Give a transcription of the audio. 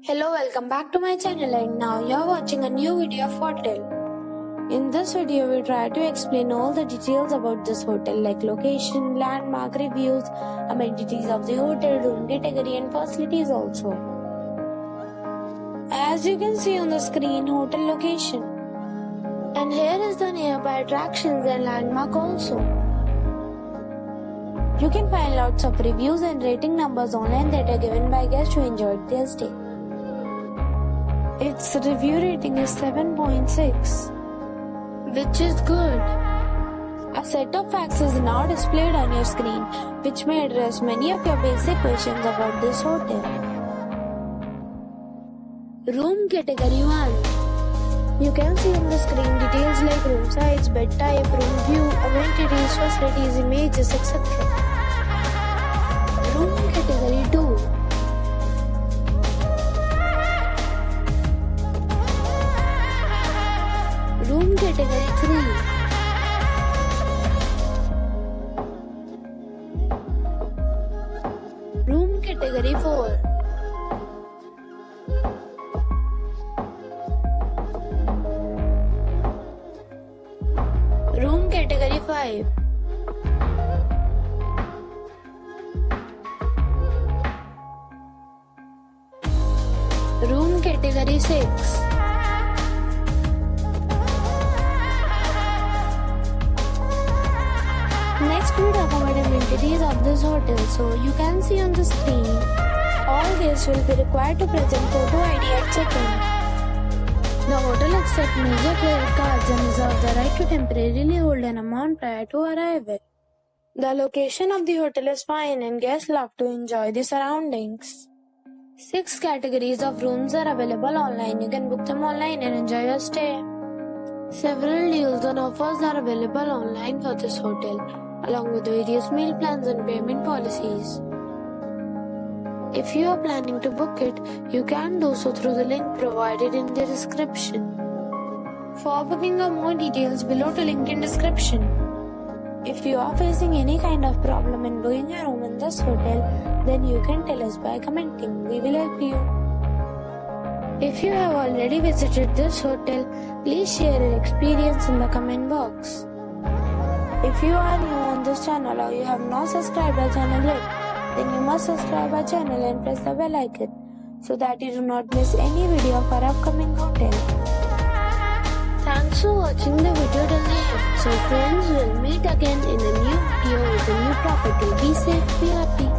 Hello, welcome back to my channel, and now you're watching a new video of hotel. In this video, we try to explain all the details about this hotel like location, landmark, reviews, amenities of the hotel, room category and facilities also. As you can see on the screen, hotel location. And here is the nearby attractions and landmark also. You can find lots of reviews and rating numbers online that are given by guests who enjoyed their stay. Its review rating is 7.6, which is good. A set of facts is now displayed on your screen, which may address many of your basic questions about this hotel. Room category 1. You can see on the screen details like room size, bed type, room view, amenities, facilities, images, etc. Room category 2. Room category 3. Room category 4. Room category 5. Room category 6. Next we talk about amenities of this hotel. So you can see on the screen, all guests will be required to present photo ID at check-in. The hotel accepts major credit cards and reserves the right to temporarily hold an amount prior to arrival. The location of the hotel is fine and guests love to enjoy the surroundings. 6 categories of rooms are available online. You can book them online and enjoy your stay. Several deals and offers are available online for this hotel, along with various meal plans and payment policies. If you are planning to book it, you can do so through the link provided in the description. For booking or more details, below to link in description. If you are facing any kind of problem in booking a room in this hotel, then you can tell us by commenting. We will help you. If you have already visited this hotel, please share your experience in the comment box. If you are new on this channel or you have not subscribed our channel yet, then you must subscribe our channel and press the bell icon so that you do not miss any video of our upcoming hotel. Thanks for watching the video till the end. So friends, we'll meet again in a new video with a new property. Be safe, be happy.